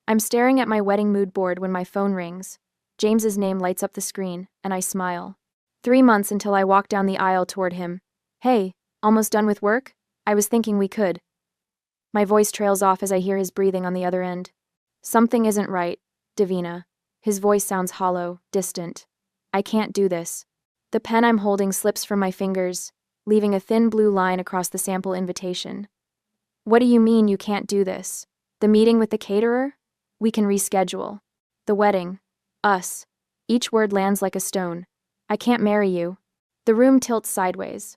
I'm staring at my wedding mood board when my phone rings. James's name lights up the screen, and I smile. 3 months until I walk down the aisle toward him. Hey, almost done with work? I was thinking we could. My voice trails off as I hear his breathing on the other end. Something isn't right, Davina. His voice sounds hollow, distant. I can't do this. The pen I'm holding slips from my fingers, leaving a thin blue line across the sample invitation. What do you mean you can't do this? The meeting with the caterer? We can reschedule. The wedding. Us. Each word lands like a stone. I can't marry you. The room tilts sideways.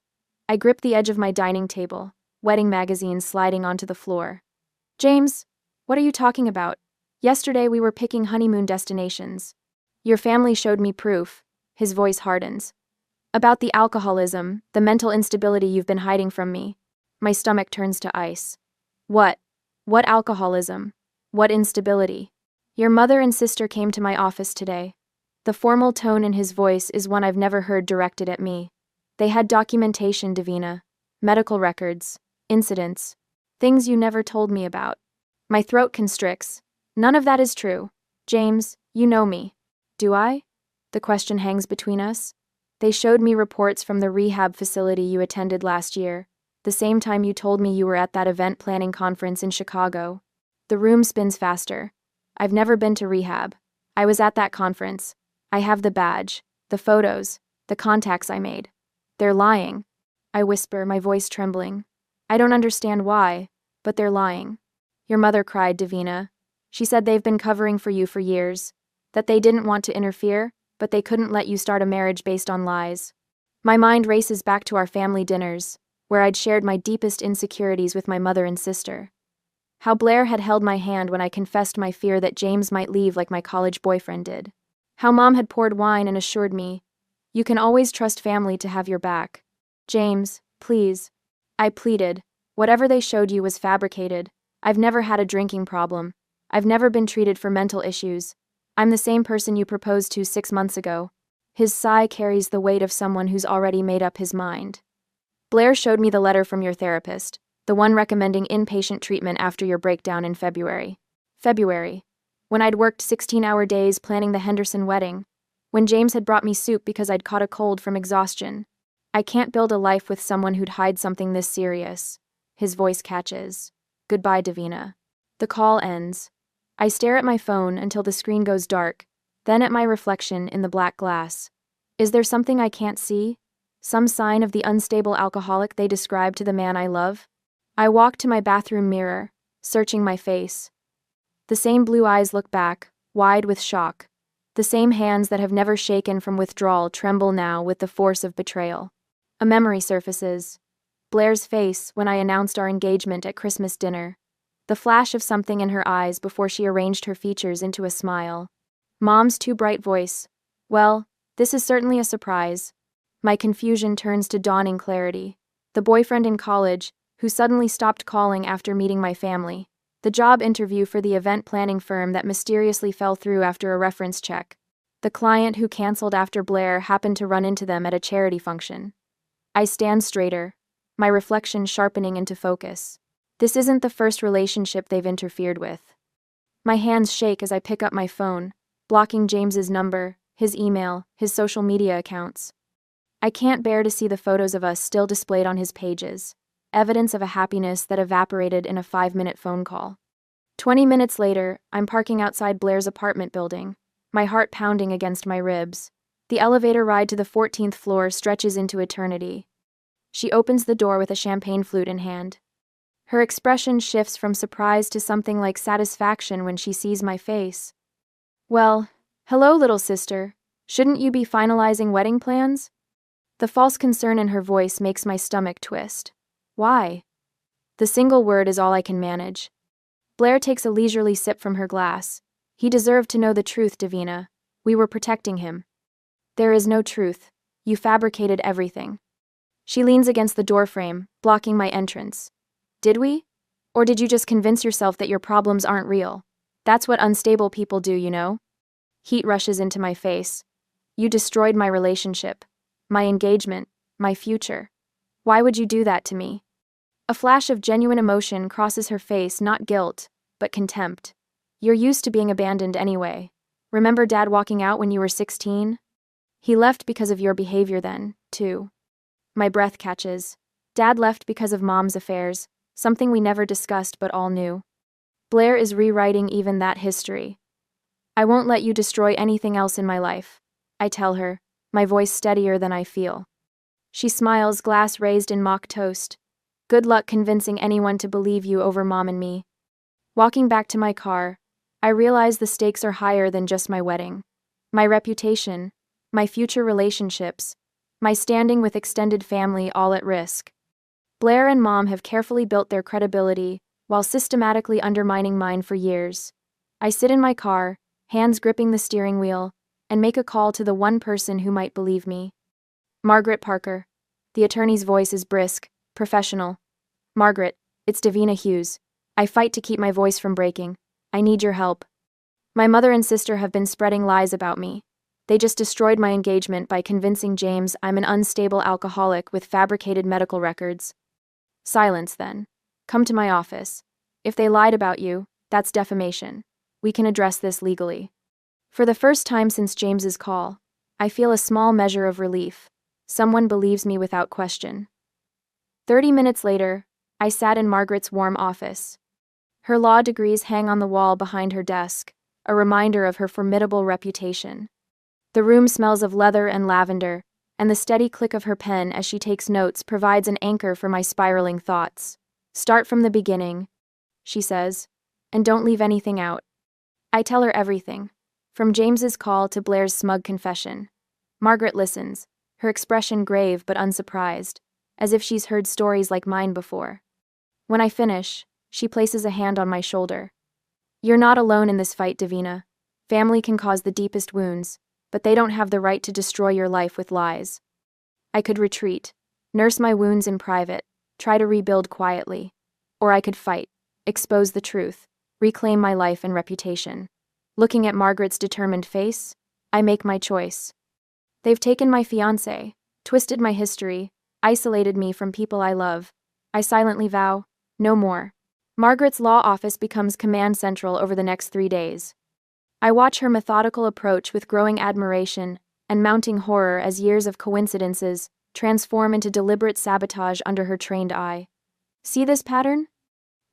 I grip the edge of my dining table, wedding magazines sliding onto the floor. James, what are you talking about? Yesterday we were picking honeymoon destinations. Your family showed me proof. His voice hardens. About the alcoholism, the mental instability you've been hiding from me. My stomach turns to ice. What? What alcoholism? What instability? Your mother and sister came to my office today. The formal tone in his voice is one I've never heard directed at me. They had documentation, Davina. Medical records. Incidents. Things you never told me about. My throat constricts. None of that is true. James, you know me. Do I? The question hangs between us. They showed me reports from the rehab facility you attended last year, the same time you told me you were at that event planning conference in Chicago. The room spins faster. I've never been to rehab. I was at that conference. I have the badge, the photos, the contacts I made. They're lying. I whisper, my voice trembling. I don't understand why, but they're lying. Your mother cried, Davina. She said they've been covering for you for years, that they didn't want to interfere, but they couldn't let you start a marriage based on lies. My mind races back to our family dinners, where I'd shared my deepest insecurities with my mother and sister. How Blair had held my hand when I confessed my fear that James might leave like my college boyfriend did. How Mom had poured wine and assured me, you can always trust family to have your back. James, please. I pleaded. Whatever they showed you was fabricated. I've never had a drinking problem. I've never been treated for mental issues. I'm the same person you proposed to 6 months ago. His sigh carries the weight of someone who's already made up his mind. Blair showed me the letter from your therapist, the one recommending inpatient treatment after your breakdown in February. When I'd worked 16-hour days planning the Henderson wedding. When James had brought me soup because I'd caught a cold from exhaustion. I can't build a life with someone who'd hide something this serious. His voice catches. Goodbye, Davina. The call ends. I stare at my phone until the screen goes dark, then at my reflection in the black glass. Is there something I can't see? Some sign of the unstable alcoholic they describe to the man I love? I walk to my bathroom mirror, searching my face. The same blue eyes look back, wide with shock. The same hands that have never shaken from withdrawal tremble now with the force of betrayal. A memory surfaces. Blair's face when I announced our engagement at Christmas dinner. The flash of something in her eyes before she arranged her features into a smile. Mom's too bright voice. Well, this is certainly a surprise. My confusion turns to dawning clarity. The boyfriend in college, who suddenly stopped calling after meeting my family. The job interview for the event planning firm that mysteriously fell through after a reference check. The client who canceled after Blair happened to run into them at a charity function. I stand straighter, my reflection sharpening into focus. This isn't the first relationship they've interfered with. My hands shake as I pick up my phone, blocking James's number, his email, his social media accounts. I can't bear to see the photos of us still displayed on his pages, evidence of a happiness that evaporated in a 5-minute phone call. 20 minutes later, I'm parking outside Blair's apartment building, my heart pounding against my ribs. The elevator ride to the 14th floor stretches into eternity. She opens the door with a champagne flute in hand. Her expression shifts from surprise to something like satisfaction when she sees my face. Well, hello, little sister. Shouldn't you be finalizing wedding plans? The false concern in her voice makes my stomach twist. Why? The single word is all I can manage. Blair takes a leisurely sip from her glass. He deserved to know the truth, Davina. We were protecting him. There is no truth. You fabricated everything. She leans against the doorframe, blocking my entrance. Did we? Or did you just convince yourself that your problems aren't real? That's what unstable people do, you know? Heat rushes into my face. You destroyed my relationship, my engagement, my future. Why would you do that to me? A flash of genuine emotion crosses her face, not guilt, but contempt. You're used to being abandoned anyway. Remember Dad walking out when you were 16? He left because of your behavior then, too. My breath catches. Dad left because of Mom's affairs, something we never discussed but all knew. Blair is rewriting even that history. I won't let you destroy anything else in my life, I tell her, my voice steadier than I feel. She smiles, glass raised in mock toast. Good luck convincing anyone to believe you over Mom and me. Walking back to my car, I realize the stakes are higher than just my wedding. My reputation, my future relationships, my standing with extended family all at risk. Blair and Mom have carefully built their credibility while systematically undermining mine for years. I sit in my car, hands gripping the steering wheel, and make a call to the one person who might believe me. Margaret Parker. The attorney's voice is brisk, professional. Margaret, it's Davina Hughes. I fight to keep my voice from breaking. I need your help. My mother and sister have been spreading lies about me. They just destroyed my engagement by convincing James I'm an unstable alcoholic with fabricated medical records. Silence, then. Come to my office. If they lied about you, that's defamation. We can address this legally. For the first time since James's call, I feel a small measure of relief. Someone believes me without question. 30 minutes later, I sat in Margaret's warm office. Her law degrees hang on the wall behind her desk, a reminder of her formidable reputation. The room smells of leather and lavender, and the steady click of her pen as she takes notes provides an anchor for my spiraling thoughts. Start from the beginning, she says, and don't leave anything out. I tell her everything, from James's call to Blair's smug confession. Margaret listens, her expression grave but unsurprised, as if she's heard stories like mine before. When I finish, she places a hand on my shoulder. You're not alone in this fight, Davina. Family can cause the deepest wounds, but they don't have the right to destroy your life with lies. I could retreat, nurse my wounds in private, try to rebuild quietly. Or I could fight, expose the truth, reclaim my life and reputation. Looking at Margaret's determined face, I make my choice. They've taken my fiancé, twisted my history, isolated me from people I love. I silently vow, no more. Margaret's law office becomes command central over the next 3 days. I watch her methodical approach with growing admiration and mounting horror as years of coincidences transform into deliberate sabotage under her trained eye. See this pattern?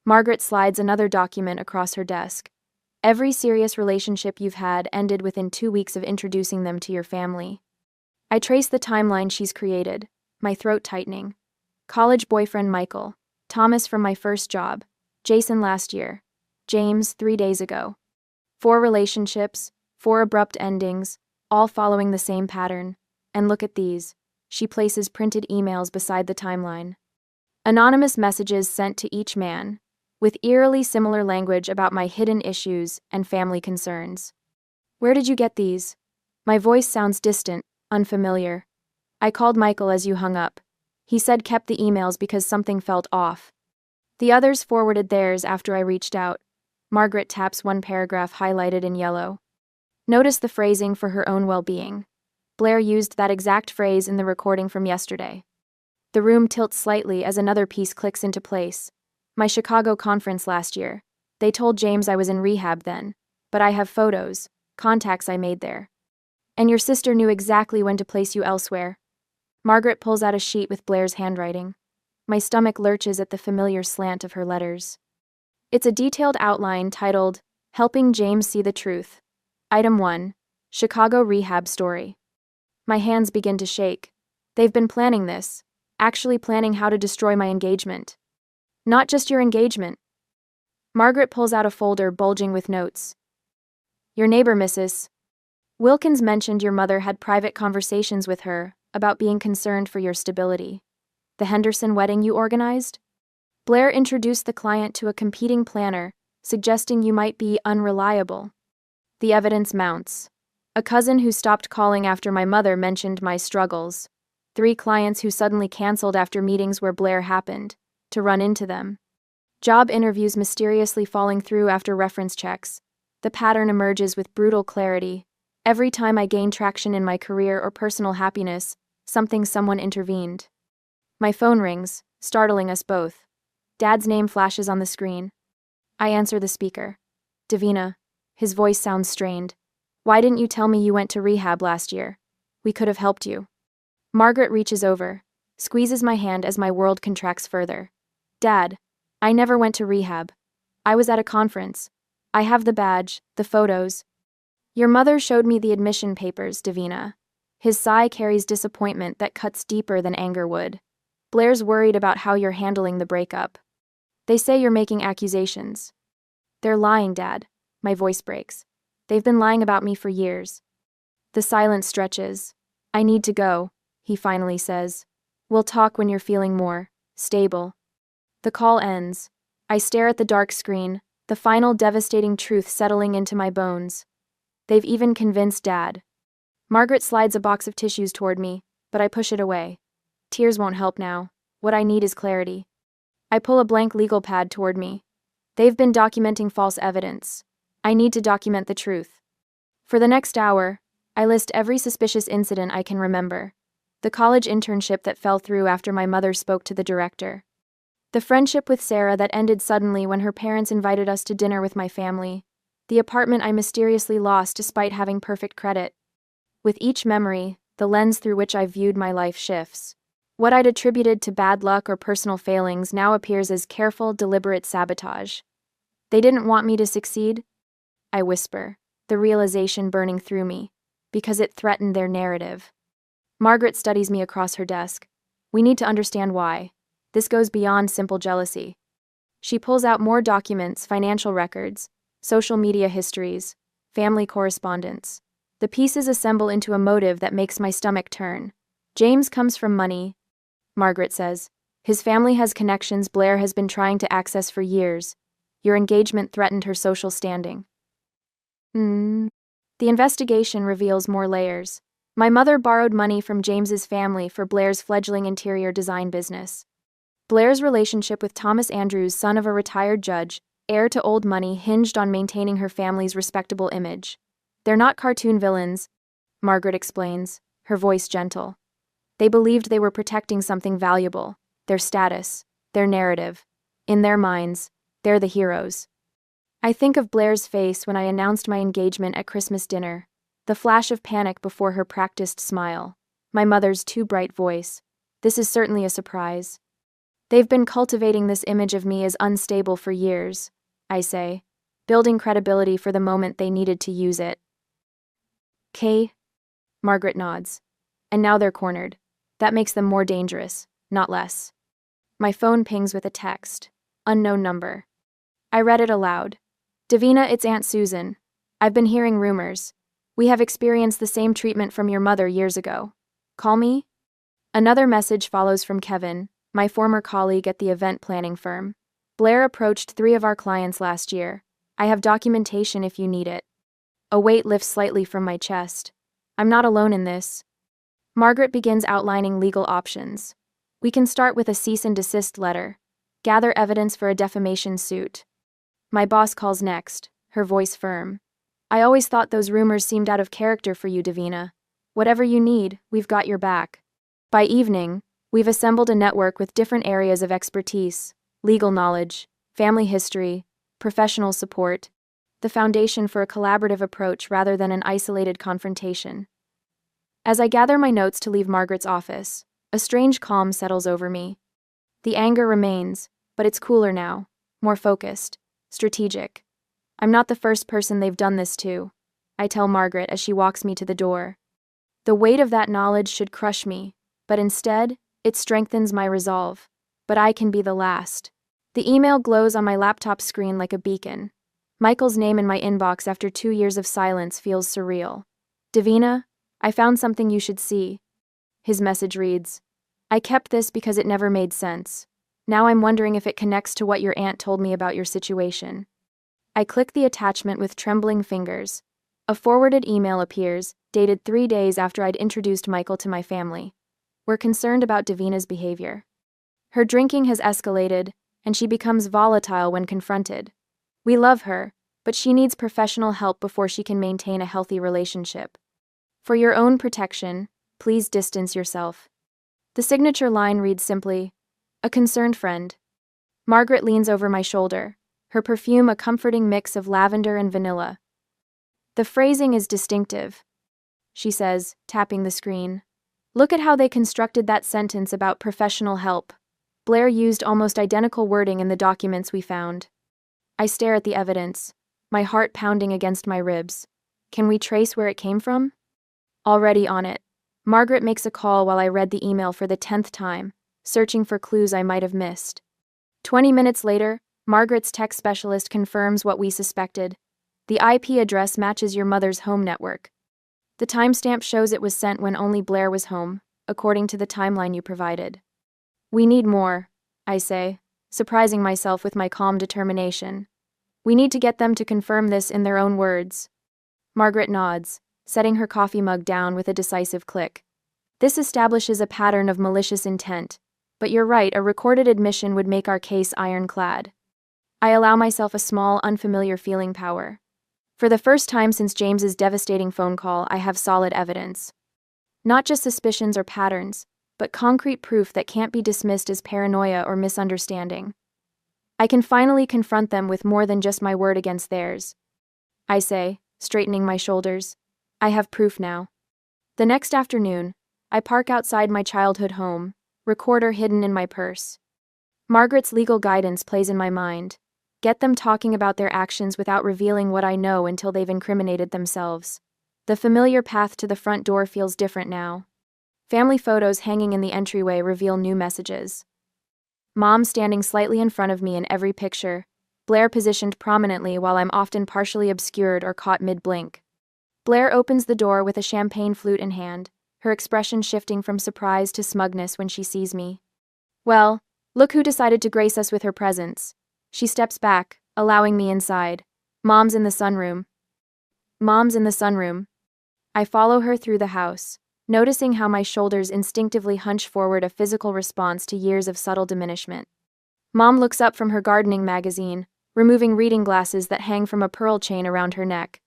Margaret slides another document across her desk. Every serious relationship you've had ended within 2 weeks of introducing them to your family. I trace the timeline she's created, my throat tightening. College boyfriend Michael, Thomas from my first job, Jason last year, James 3 days ago. 4 relationships, 4 abrupt endings, all following the same pattern. And look at these. She places printed emails beside the timeline. Anonymous messages sent to each man, with eerily similar language about my hidden issues and family concerns. Where did you get these? My voice sounds distant, unfamiliar. I called Michael as you hung up. He said kept the emails because something felt off. The others forwarded theirs after I reached out. Margaret taps one paragraph highlighted in yellow. Notice the phrasing for her own well-being. Blair used that exact phrase in the recording from yesterday. The room tilts slightly as another piece clicks into place. My Chicago conference last year. They told James I was in rehab then, but I have photos, contacts I made there. And your sister knew exactly when to place you elsewhere. Margaret pulls out a sheet with Blair's handwriting. My stomach lurches at the familiar slant of her letters. It's a detailed outline titled, Helping James See the Truth. Item 1. Chicago Rehab Story. My hands begin to shake. They've been planning this, actually planning how to destroy my engagement. Not just your engagement. Margaret pulls out a folder bulging with notes. Your neighbor, Mrs. Wilkins mentioned your mother had private conversations with her about being concerned for your stability. The Henderson wedding you organized? Blair introduced the client to a competing planner, suggesting you might be unreliable. The evidence mounts. A cousin who stopped calling after my mother mentioned my struggles. 3 clients who suddenly canceled after meetings where Blair happened to run into them. Job interviews mysteriously falling through after reference checks. The pattern emerges with brutal clarity. Every time I gain traction in my career or personal happiness, someone intervened. My phone rings, startling us both. Dad's name flashes on the screen. I answer the speaker. Davina, His voice sounds strained. Why didn't you tell me you went to rehab last year? We could have helped you. Margaret reaches over, squeezes my hand as my world contracts further. Dad, I never went to rehab. I was at a conference. I have the badge, the photos. Your mother showed me the admission papers, Davina. His sigh carries disappointment that cuts deeper than anger would. Blair's worried about how you're handling the breakup. They say you're making accusations. They're lying, Dad. My voice breaks. They've been lying about me for years. The silence stretches. I need to go, he finally says. We'll talk when you're feeling more stable. The call ends. I stare at the dark screen, the final devastating truth settling into my bones. They've even convinced Dad. Margaret slides a box of tissues toward me, but I push it away. Tears won't help now. What I need is clarity. I pull a blank legal pad toward me. They've been documenting false evidence. I need to document the truth. For the next hour, I list every suspicious incident I can remember. The college internship that fell through after my mother spoke to the director. The friendship with Sarah that ended suddenly when her parents invited us to dinner with my family. The apartment I mysteriously lost despite having perfect credit. With each memory, the lens through which I viewed my life shifts. What I'd attributed to bad luck or personal failings now appears as careful, deliberate sabotage. They didn't want me to succeed? I whisper, the realization burning through me, because it threatened their narrative. Margaret studies me across her desk. We need to understand why. This goes beyond simple jealousy. She pulls out more documents, financial records, social media histories, family correspondence. The pieces assemble into a motive that makes my stomach turn. James comes from money, Margaret says. His family has connections Blair has been trying to access for years. Your engagement threatened her social standing. The investigation reveals more layers. My mother borrowed money from James's family for Blair's fledgling interior design business. Blair's relationship with Thomas Andrews, son of a retired judge, heir to old money, hinged on maintaining her family's respectable image. They're not cartoon villains, Margaret explains, her voice gentle. They believed they were protecting something valuable, their status, their narrative. In their minds, they're the heroes. I think of Blair's face when I announced my engagement at Christmas dinner, the flash of panic before her practiced smile, my mother's too bright voice. This is certainly a surprise. They've been cultivating this image of me as unstable for years, I say, building credibility for the moment they needed to use it. Kay? Margaret nods. And now they're cornered. That makes them more dangerous, not less. My phone pings with a text. Unknown number. I read it aloud. Davina, it's Aunt Susan. I've been hearing rumors. We have experienced the same treatment from your mother years ago. Call me? Another message follows from Kevin, my former colleague at the event planning firm. Blair approached 3 of our clients last year. I have documentation if you need it. A weight lifts slightly from my chest. I'm not alone in this. Margaret begins outlining legal options. We can start with a cease and desist letter. Gather evidence for a defamation suit. My boss calls next, her voice firm. I always thought those rumors seemed out of character for you, Davina. Whatever you need, we've got your back. By evening, we've assembled a network with different areas of expertise, legal knowledge, family history, professional support, the foundation for a collaborative approach rather than an isolated confrontation. As I gather my notes to leave Margaret's office, a strange calm settles over me. The anger remains, but it's cooler now, more focused, strategic. I'm not the first person they've done this to, I tell Margaret as she walks me to the door. The weight of that knowledge should crush me, but instead, it strengthens my resolve. But I can be the last. The email glows on my laptop screen like a beacon. Michael's name in my inbox after 2 years of silence feels surreal. Davina, I found something you should see. His message reads, I kept this because it never made sense. Now I'm wondering if it connects to what your aunt told me about your situation. I click the attachment with trembling fingers. A forwarded email appears, dated 3 days after I'd introduced Michael to my family. We're concerned about Davina's behavior. Her drinking has escalated, and she becomes volatile when confronted. We love her, but she needs professional help before she can maintain a healthy relationship. For your own protection, please distance yourself. The signature line reads simply, a concerned friend. Margaret leans over my shoulder, her perfume a comforting mix of lavender and vanilla. The phrasing is distinctive, she says, tapping the screen. Look at how they constructed that sentence about professional help. Blair used almost identical wording in the documents we found. I stare at the evidence, my heart pounding against my ribs. Can we trace where it came from? Already on it. Margaret makes a call while I read the email for the 10th time, searching for clues I might have missed. 20 minutes later, Margaret's tech specialist confirms what we suspected. The IP address matches your mother's home network. The timestamp shows it was sent when only Blair was home, according to the timeline you provided. We need more, I say, surprising myself with my calm determination. We need to get them to confirm this in their own words. Margaret nods, setting her coffee mug down with a decisive click. This establishes a pattern of malicious intent, but you're right, a recorded admission would make our case ironclad. I allow myself a small, unfamiliar feeling power. For the first time since James's devastating phone call, I have solid evidence. Not just suspicions or patterns, but concrete proof that can't be dismissed as paranoia or misunderstanding. I can finally confront them with more than just my word against theirs. I say, straightening my shoulders. I have proof now. The next afternoon, I park outside my childhood home, recorder hidden in my purse. Margaret's legal guidance plays in my mind. Get them talking about their actions without revealing what I know until they've incriminated themselves. The familiar path to the front door feels different now. Family photos hanging in the entryway reveal new messages. Mom standing slightly in front of me in every picture, Blair positioned prominently while I'm often partially obscured or caught mid-blink. Blair opens the door with a champagne flute in hand, her expression shifting from surprise to smugness when she sees me. Well, look who decided to grace us with her presence. She steps back, allowing me inside. Mom's in the sunroom. Mom's in the sunroom. I follow her through the house, noticing how my shoulders instinctively hunch forward, a physical response to years of subtle diminishment. Mom looks up from her gardening magazine, removing reading glasses that hang from a pearl chain around her neck.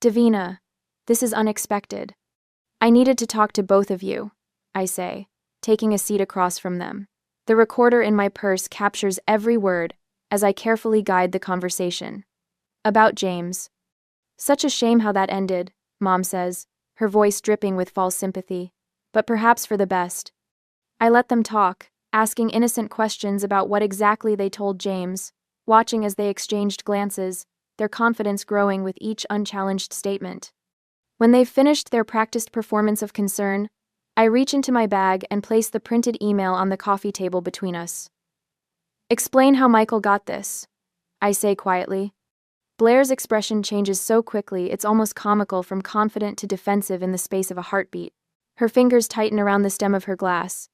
Davina, this is unexpected. I needed to talk to both of you, I say, taking a seat across from them. The recorder in my purse captures every word as I carefully guide the conversation. About James. Such a shame how that ended, Mom says, her voice dripping with false sympathy, but perhaps for the best. I let them talk, asking innocent questions about what exactly they told James, watching as they exchanged glances, their confidence growing with each unchallenged statement. When they've finished their practiced performance of concern, I reach into my bag and place the printed email on the coffee table between us. Explain how Michael got this, I say quietly. Blair's expression changes so quickly it's almost comical, from confident to defensive in the space of a heartbeat. Her fingers tighten around the stem of her glass.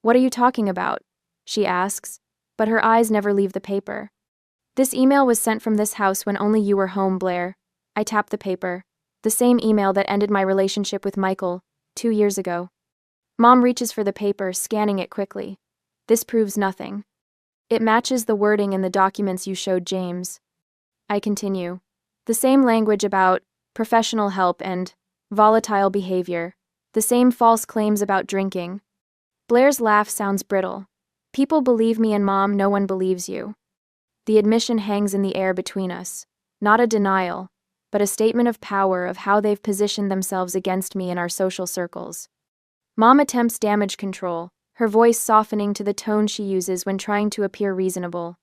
What are you talking about? She asks, but her eyes never leave the paper. This email was sent from this house when only you were home, Blair. I tap the paper. The same email that ended my relationship with Michael 2 years ago. Mom reaches for the paper, scanning it quickly. This proves nothing. It matches the wording in the documents you showed James. I continue. The same language about professional help and volatile behavior. The same false claims about drinking. Blair's laugh sounds brittle. People believe me, and Mom, no one believes you. The admission hangs in the air between us. Not a denial, but a statement of power of how they've positioned themselves against me in our social circles. Mom attempts damage control, her voice softening to the tone she uses when trying to appear reasonable.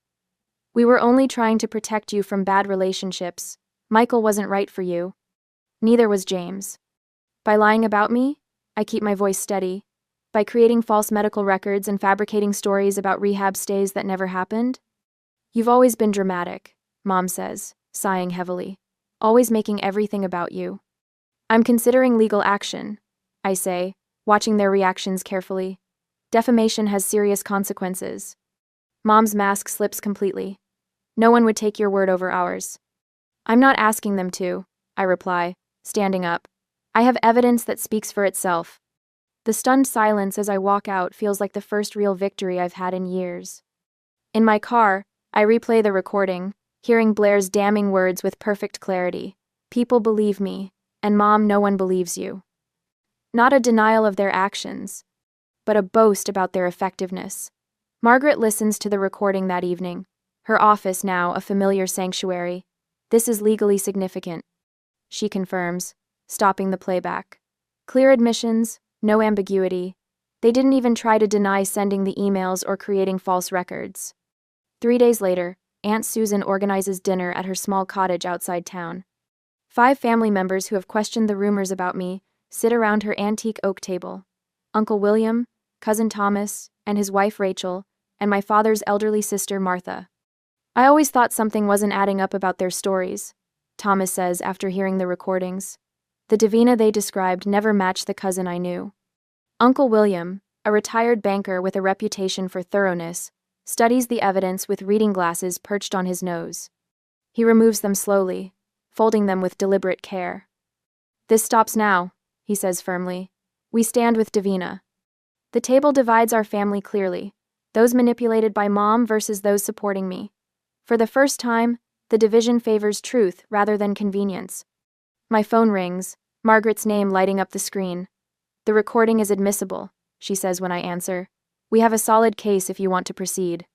We were only trying to protect you from bad relationships. Michael wasn't right for you. Neither was James. By lying about me, I keep my voice steady. By creating false medical records and fabricating stories about rehab stays that never happened. You've always been dramatic, Mom says, sighing heavily. Always making everything about you. I'm considering legal action, I say, watching their reactions carefully. Defamation has serious consequences. Mom's mask slips completely. No one would take your word over ours. I'm not asking them to, I reply, standing up. I have evidence that speaks for itself. The stunned silence as I walk out feels like the first real victory I've had in years. In my car, I replay the recording, hearing Blair's damning words with perfect clarity. People believe me, and Mom, no one believes you. Not a denial of their actions, but a boast about their effectiveness. Margaret listens to the recording that evening, her office now a familiar sanctuary. This is legally significant. she confirms, stopping the playback. Clear admissions, no ambiguity. They didn't even try to deny sending the emails or creating false records. 3 days later, Aunt Susan organizes dinner at her small cottage outside town. 5 family members who have questioned the rumors about me sit around her antique oak table. Uncle William, Cousin Thomas, and his wife Rachel, and my father's elderly sister Martha. I always thought something wasn't adding up about their stories, Thomas says after hearing the recordings. The Davina they described never matched the cousin I knew. Uncle William, a retired banker with a reputation for thoroughness, studies the evidence with reading glasses perched on his nose. He removes them slowly, folding them with deliberate care. This stops now, he says firmly. We stand with Davina. The table divides our family clearly, those manipulated by Mom versus those supporting me. For the first time, the division favors truth rather than convenience. My phone rings, Margaret's name lighting up the screen. The recording is admissible, she says when I answer. We have a solid case if you want to proceed.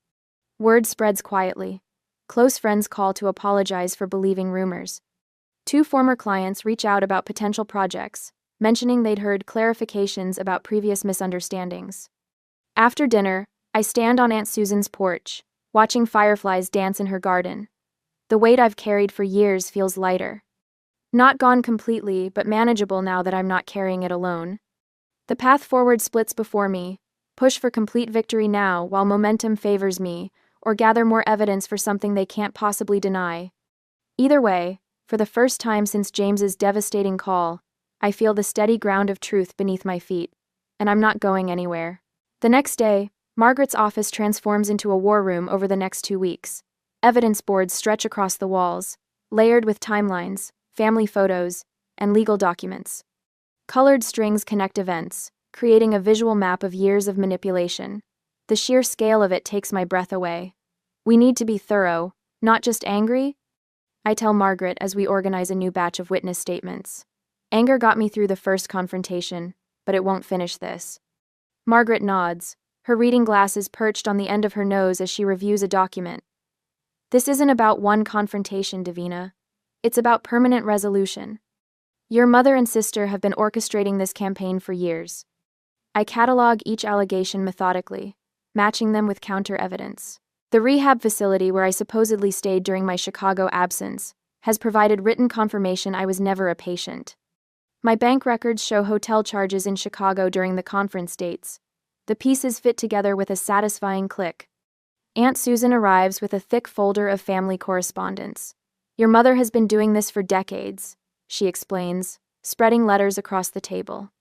Word spreads quietly. Close friends call to apologize for believing rumors. 2 former clients reach out about potential projects, mentioning they'd heard clarifications about previous misunderstandings. After dinner, I stand on Aunt Susan's porch, watching fireflies dance in her garden. The weight I've carried for years feels lighter. Not gone completely, but manageable now that I'm not carrying it alone. The path forward splits before me. Push for complete victory now while momentum favors me, or gather more evidence for something they can't possibly deny. Either way, for the first time since James's devastating call, I feel the steady ground of truth beneath my feet, and I'm not going anywhere. The next day, Margaret's office transforms into a war room over the next 2 weeks. Evidence boards stretch across the walls, layered with timelines, family photos, and legal documents. Colored strings connect events, creating a visual map of years of manipulation. The sheer scale of it takes my breath away. We need to be thorough, not just angry, I tell Margaret as we organize a new batch of witness statements. Anger got me through the first confrontation, but it won't finish this. Margaret nods, her reading glasses perched on the end of her nose as she reviews a document. This isn't about one confrontation, Davina. It's about permanent resolution. Your mother and sister have been orchestrating this campaign for years. I catalog each allegation methodically, matching them with counter-evidence. The rehab facility where I supposedly stayed during my Chicago absence has provided written confirmation I was never a patient. My bank records show hotel charges in Chicago during the conference dates. The pieces fit together with a satisfying click. Aunt Susan arrives with a thick folder of family correspondence. Your mother has been doing this for decades, she explains, spreading letters across the table.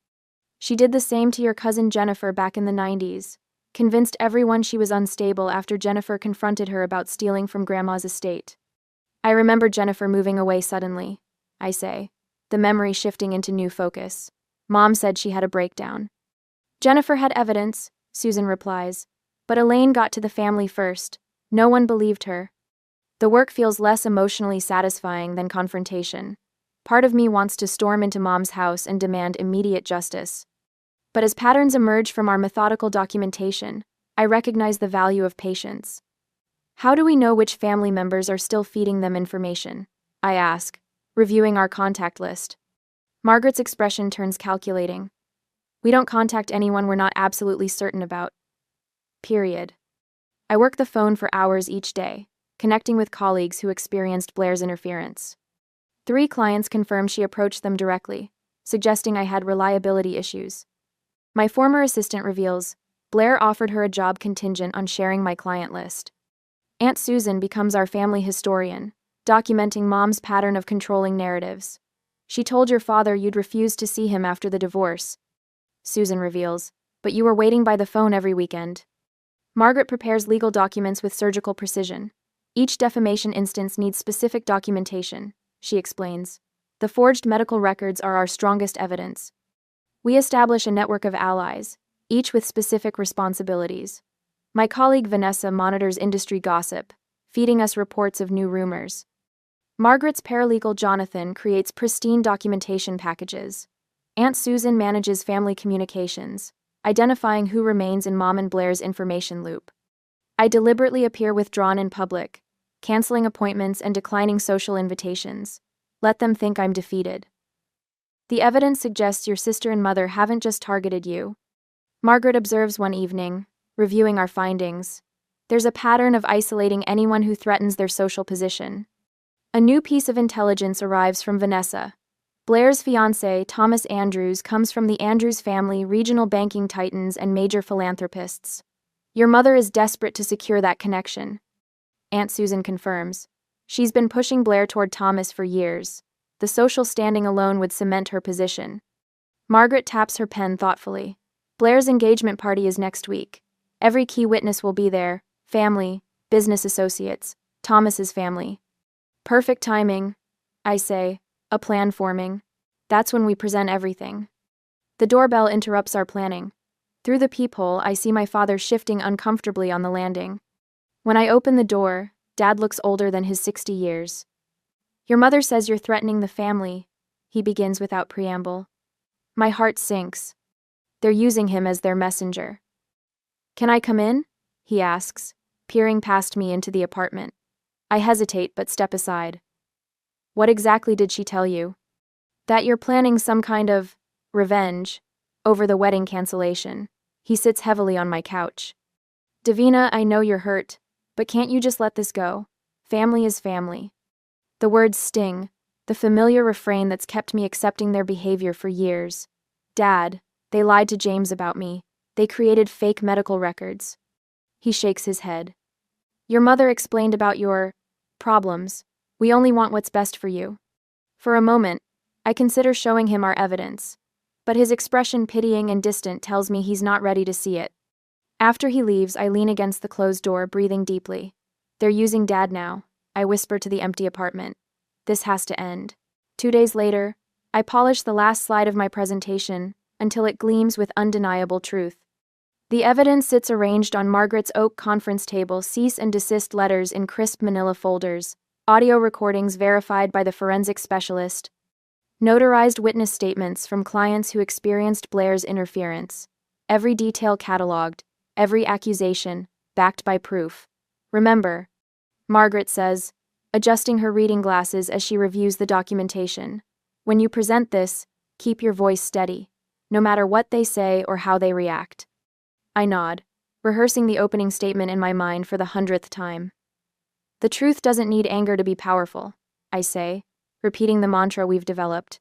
She did the same to your cousin Jennifer back in the 90s, convinced everyone she was unstable after Jennifer confronted her about stealing from Grandma's estate. I remember Jennifer moving away suddenly, I say, the memory shifting into new focus. Mom said she had a breakdown. Jennifer had evidence, Susan replies, but Elaine got to the family first. No one believed her. The work feels less emotionally satisfying than confrontation. Part of me wants to storm into Mom's house and demand immediate justice. But as patterns emerge from our methodical documentation, I recognize the value of patience. How do we know which family members are still feeding them information? I ask, reviewing our contact list. Margaret's expression turns calculating. We don't contact anyone we're not absolutely certain about. Period. I work the phone for hours each day, connecting with colleagues who experienced Blair's interference. 3 clients confirm she approached them directly, suggesting I had reliability issues. My former assistant reveals Blair offered her a job contingent on sharing my client list. Aunt Susan becomes our family historian, documenting Mom's pattern of controlling narratives. She told your father you'd refuse to see him after the divorce, Susan reveals, but you were waiting by the phone every weekend. Margaret prepares legal documents with surgical precision. Each defamation instance needs specific documentation, she explains. The forged medical records are our strongest evidence. We establish a network of allies, each with specific responsibilities. My colleague Vanessa monitors industry gossip, feeding us reports of new rumors. Margaret's paralegal Jonathan creates pristine documentation packages. Aunt Susan manages family communications, identifying who remains in Mom and Blair's information loop. I deliberately appear withdrawn in public, canceling appointments and declining social invitations. Let them think I'm defeated. The evidence suggests your sister and mother haven't just targeted you. Margaret observes one evening, reviewing our findings. There's a pattern of isolating anyone who threatens their social position. A new piece of intelligence arrives from Vanessa. Blair's fiancé, Thomas Andrews, comes from the Andrews family, regional banking titans and major philanthropists. Your mother is desperate to secure that connection. Aunt Susan confirms. She's been pushing Blair toward Thomas for years. The social standing alone would cement her position. Margaret taps her pen thoughtfully. Blair's engagement party is next week. Every key witness will be there: family, business associates, Thomas's family. Perfect timing, I say, a plan forming. That's when we present everything. The doorbell interrupts our planning. Through the peephole, I see my father shifting uncomfortably on the landing. When I open the door, Dad looks older than his 60 years. Your mother says you're threatening the family, he begins without preamble. My heart sinks. They're using him as their messenger. Can I come in? He asks, peering past me into the apartment. I hesitate but step aside. What exactly did she tell you? That you're planning some kind of revenge over the wedding cancellation. He sits heavily on my couch. Davina, I know you're hurt, but can't you just let this go? Family is family. The words sting, the familiar refrain that's kept me accepting their behavior for years. Dad, they lied to James about me. They created fake medical records. He shakes his head. Your mother explained about your problems. We only want what's best for you. For a moment, I consider showing him our evidence, but his expression, pitying and distant, tells me he's not ready to see it. After he leaves, I lean against the closed door, breathing deeply. They're using Dad now, I whisper to the empty apartment. This has to end. 2 days later, I polish the last slide of my presentation until it gleams with undeniable truth. The evidence sits arranged on Margaret's oak conference table, cease and desist letters in crisp manila folders, audio recordings verified by the forensic specialist, notarized witness statements from clients who experienced Blair's interference, every detail cataloged, every accusation backed by proof. Remember, Margaret says, adjusting her reading glasses as she reviews the documentation, when you present this, keep your voice steady, no matter what they say or how they react. I nod, rehearsing the opening statement in my mind for the 100th time. The truth doesn't need anger to be powerful, I say, repeating the mantra we've developed.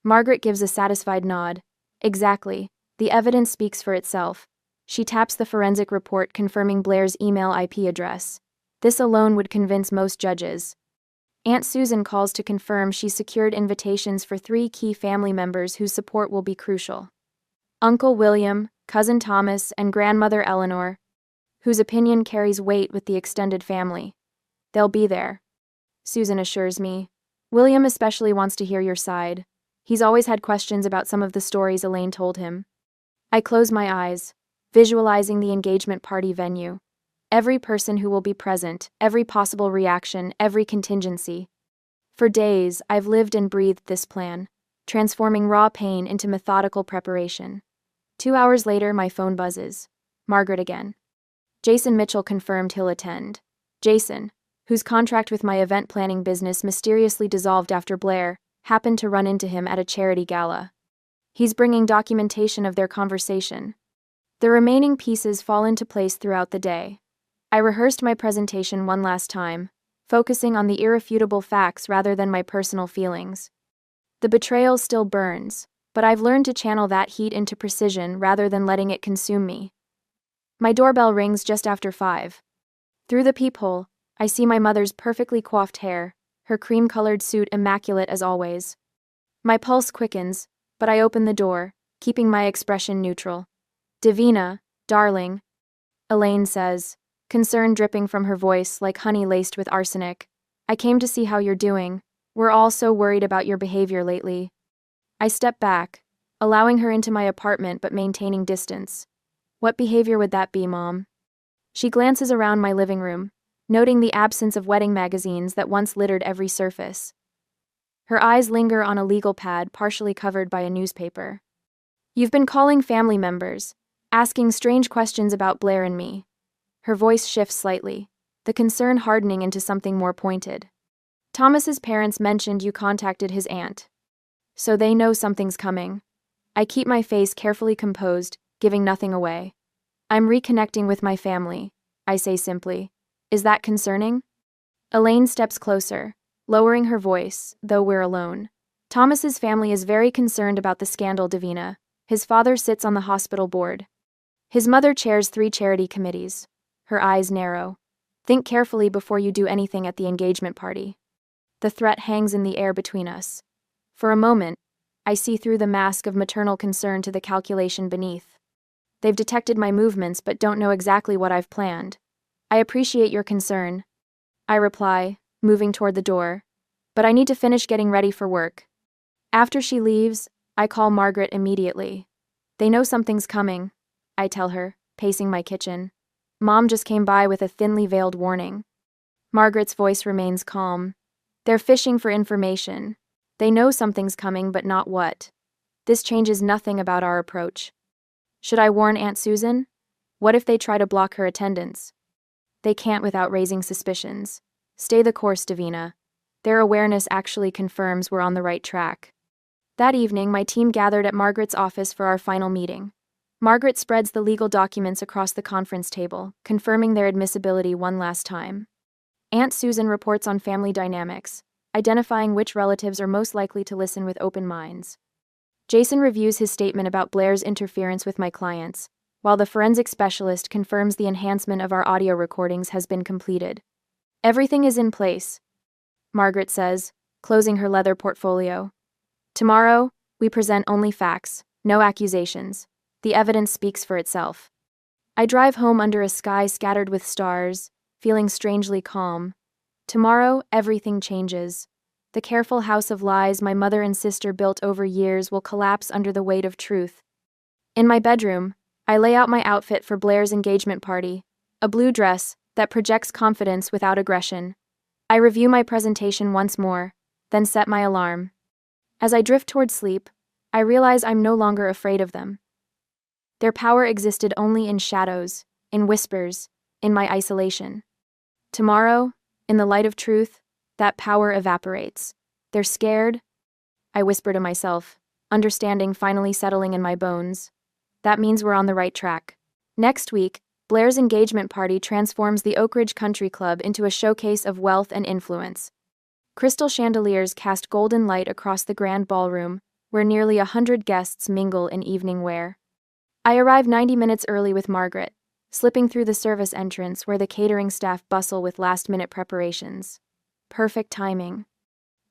Margaret gives a satisfied nod. Exactly, the evidence speaks for itself. She taps the forensic report confirming Blair's email IP address. This alone would convince most judges. Aunt Susan calls to confirm she's secured invitations for 3 key family members whose support will be crucial. Uncle William, Cousin Thomas, and Grandmother Eleanor, whose opinion carries weight with the extended family. They'll be there, Susan assures me. William especially wants to hear your side. He's always had questions about some of the stories Elaine told him. I close my eyes, visualizing the engagement party venue. Every person who will be present, every possible reaction, every contingency. For days, I've lived and breathed this plan, transforming raw pain into methodical preparation. 2 hours later, my phone buzzes. Margaret again. Jason Mitchell confirmed he'll attend. Jason, whose contract with my event planning business mysteriously dissolved after Blair happened to run into him at a charity gala. He's bringing documentation of their conversation. The remaining pieces fall into place throughout the day. I rehearsed my presentation one last time, focusing on the irrefutable facts rather than my personal feelings. The betrayal still burns, but I've learned to channel that heat into precision rather than letting it consume me. My doorbell rings just after 5. Through the peephole, I see my mother's perfectly coiffed hair, her cream-colored suit immaculate as always. My pulse quickens, but I open the door, keeping my expression neutral. Davina, darling, Elaine says, concern dripping from her voice like honey laced with arsenic. I came to see how you're doing. We're all so worried about your behavior lately. I step back, allowing her into my apartment but maintaining distance. What behavior would that be, Mom? She glances around my living room, noting the absence of wedding magazines that once littered every surface. Her eyes linger on a legal pad partially covered by a newspaper. You've been calling family members, asking strange questions about Blair and me. Her voice shifts slightly, the concern hardening into something more pointed. Thomas's parents mentioned you contacted his aunt. So they know something's coming. I keep my face carefully composed, giving nothing away. I'm reconnecting with my family, I say simply. Is that concerning? Elaine steps closer, lowering her voice, though we're alone. Thomas's family is very concerned about the scandal, Davina. His father sits on the hospital board. His mother chairs 3 charity committees. Her eyes narrow. Think carefully before you do anything at the engagement party. The threat hangs in the air between us. For a moment, I see through the mask of maternal concern to the calculation beneath. They've detected my movements but don't know exactly what I've planned. I appreciate your concern, I reply, moving toward the door, but I need to finish getting ready for work. After she leaves, I call Margaret immediately. They know something's coming, I tell her, pacing my kitchen. Mom just came by with a thinly veiled warning. Margaret's voice remains calm. They're fishing for information. They know something's coming, but not what. This changes nothing about our approach. Should I warn Aunt Susan? What if they try to block her attendance? They can't without raising suspicions. Stay the course, Davina. Their awareness actually confirms we're on the right track. That evening, my team gathered at Margaret's office for our final meeting. Margaret spreads the legal documents across the conference table, confirming their admissibility one last time. Aunt Susan reports on family dynamics, identifying which relatives are most likely to listen with open minds. Jason reviews his statement about Blair's interference with my clients, while the forensic specialist confirms the enhancement of our audio recordings has been completed. Everything is in place, Margaret says, closing her leather portfolio. Tomorrow, we present only facts, no accusations. The evidence speaks for itself. I drive home under a sky scattered with stars, feeling strangely calm. Tomorrow, everything changes. The careful house of lies my mother and sister built over years will collapse under the weight of truth. In my bedroom, I lay out my outfit for Blair's engagement party, a blue dress that projects confidence without aggression. I review my presentation once more, then set my alarm. As I drift toward sleep, I realize I'm no longer afraid of them. Their power existed only in shadows, in whispers, in my isolation. Tomorrow, in the light of truth, that power evaporates. They're scared, I whisper to myself, understanding finally settling in my bones. That means we're on the right track. Next week, Blair's engagement party transforms the Oak Ridge Country Club into a showcase of wealth and influence. Crystal chandeliers cast golden light across the grand ballroom, where nearly 100 guests mingle in evening wear. I arrive 90 minutes early with Margaret, slipping through the service entrance where the catering staff bustle with last-minute preparations. Perfect timing,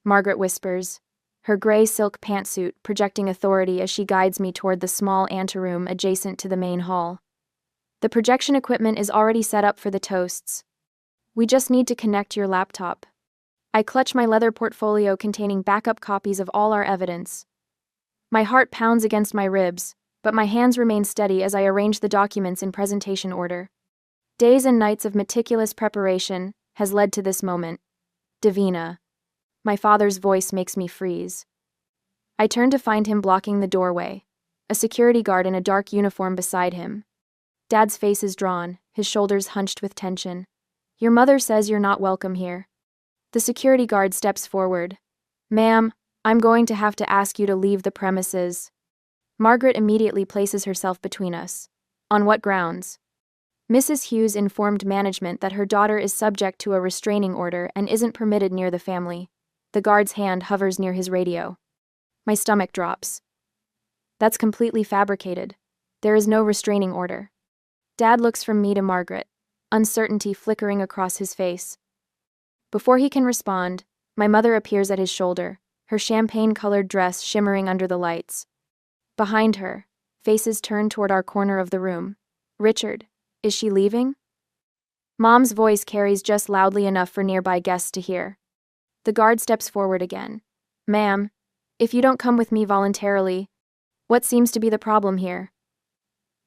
Margaret whispers, her gray silk pantsuit projecting authority as she guides me toward the small anteroom adjacent to the main hall. The projection equipment is already set up for the toasts. We just need to connect your laptop. I clutch my leather portfolio containing backup copies of all our evidence. My heart pounds against my ribs, but my hands remain steady as I arrange the documents in presentation order. Days and nights of meticulous preparation has led to this moment. Davina. My father's voice makes me freeze. I turn to find him blocking the doorway, a security guard in a dark uniform beside him. Dad's face is drawn, his shoulders hunched with tension. Your mother says you're not welcome here. The security guard steps forward. Ma'am, I'm going to have to ask you to leave the premises. Margaret immediately places herself between us. On what grounds? Mrs. Hughes informed management that her daughter is subject to a restraining order and isn't permitted near the family. The guard's hand hovers near his radio. My stomach drops. That's completely fabricated. There is no restraining order. Dad looks from me to Margaret, uncertainty flickering across his face. Before he can respond, my mother appears at his shoulder, her champagne-colored dress shimmering under the lights. Behind her, faces turned toward our corner of the room. Richard, is she leaving? Mom's voice carries just loudly enough for nearby guests to hear. The guard steps forward again. Ma'am, if you don't come with me voluntarily, what seems to be the problem here?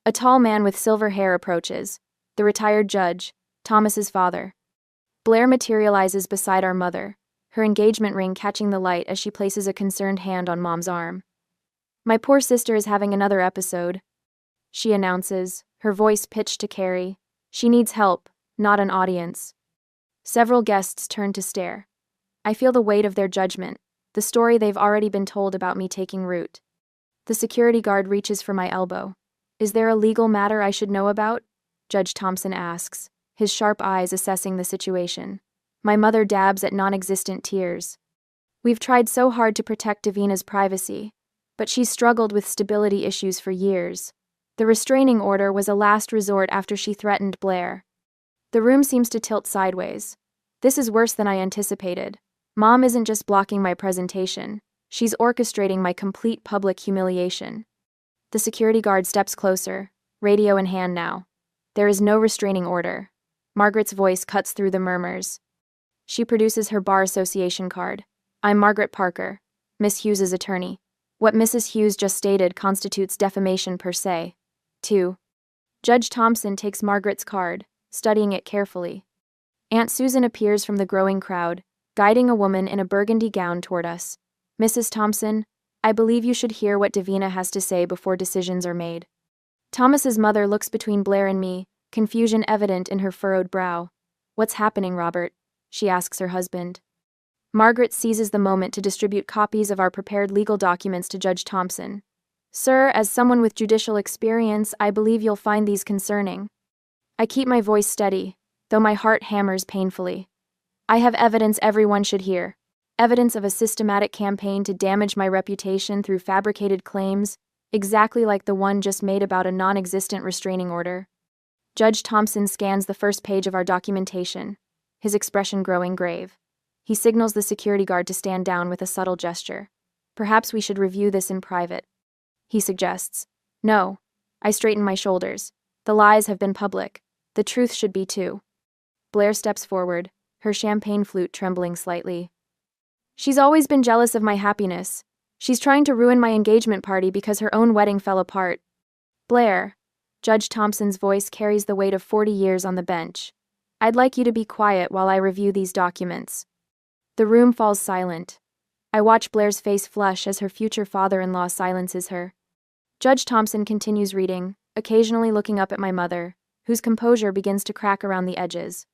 A tall man with silver hair approaches, the retired judge, Thomas's father. Blair materializes beside our mother, her engagement ring catching the light as she places a concerned hand on Mom's arm. My poor sister is having another episode, she announces, her voice pitched to Carrie. She needs help, not an audience. Several guests turn to stare. I feel the weight of their judgment, the story they've already been told about me taking root. The security guard reaches for my elbow. Is there a legal matter I should know about? Judge Thompson asks, his sharp eyes assessing the situation. My mother dabs at non-existent tears. We've tried so hard to protect Davina's privacy, but she's struggled with stability issues for years. The restraining order was a last resort after she threatened Blair. The room seems to tilt sideways. This is worse than I anticipated. Mom isn't just blocking my presentation, she's orchestrating my complete public humiliation. The security guard steps closer, radio in hand now. There is no restraining order. Margaret's voice cuts through the murmurs. She produces her bar association card. I'm Margaret Parker, Miss Hughes's attorney. What Mrs. Hughes just stated constitutes defamation per se. 2. Judge Thompson takes Margaret's card, studying it carefully. Aunt Susan appears from the growing crowd, guiding a woman in a burgundy gown toward us. Mrs. Thompson, I believe you should hear what Davina has to say before decisions are made. Thomas's mother looks between Blair and me, confusion evident in her furrowed brow. What's happening, Robert? She asks her husband. Margaret seizes the moment to distribute copies of our prepared legal documents to Judge Thompson. Sir, as someone with judicial experience, I believe you'll find these concerning. I keep my voice steady, though my heart hammers painfully. I have evidence everyone should hear. Evidence of a systematic campaign to damage my reputation through fabricated claims, exactly like the one just made about a non-existent restraining order. Judge Thompson scans the first page of our documentation, his expression growing grave. He signals the security guard to stand down with a subtle gesture. Perhaps we should review this in private. He suggests. No. I straighten my shoulders. The lies have been public. The truth should be too. Blair steps forward, her champagne flute trembling slightly. She's always been jealous of my happiness. She's trying to ruin my engagement party because her own wedding fell apart. Blair. Judge Thompson's voice carries the weight of 40 years on the bench. I'd like you to be quiet while I review these documents. The room falls silent. I watch Blair's face flush as her future father-in-law silences her. Judge Thompson continues reading, occasionally looking up at my mother, whose composure begins to crack around the edges.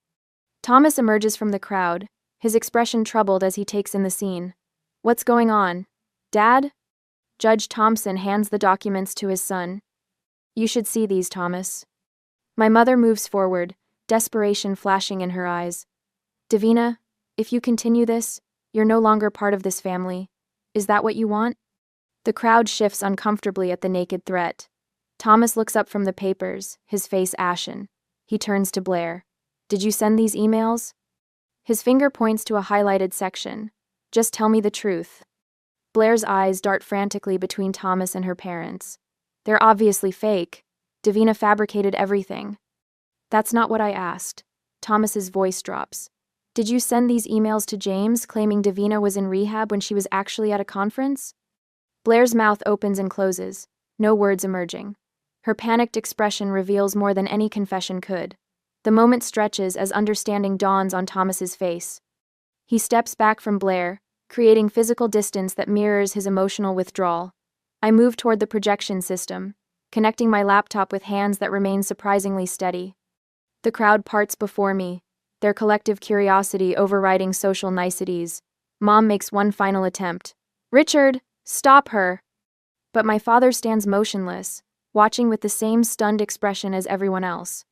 Thomas emerges from the crowd, his expression troubled as he takes in the scene. What's going on? Dad? Judge Thompson hands the documents to his son. You should see these, Thomas. My mother moves forward, desperation flashing in her eyes. Davina, if you continue this, you're no longer part of this family. Is that what you want? The crowd shifts uncomfortably at the naked threat. Thomas looks up from the papers, his face ashen. He turns to Blair. Did you send these emails? His finger points to a highlighted section. Just tell me the truth. Blair's eyes dart frantically between Thomas and her parents. They're obviously fake. Davina fabricated everything. That's not what I asked. Thomas's voice drops. Did you send these emails to James claiming Davina was in rehab when she was actually at a conference? Blair's mouth opens and closes, no words emerging. Her panicked expression reveals more than any confession could. The moment stretches as understanding dawns on Thomas's face. He steps back from Blair, creating physical distance that mirrors his emotional withdrawal. I move toward the projection system, connecting my laptop with hands that remain surprisingly steady. The crowd parts before me, their collective curiosity overriding social niceties. Mom makes one final attempt. Richard, stop her! But my father stands motionless, watching with the same stunned expression as everyone else.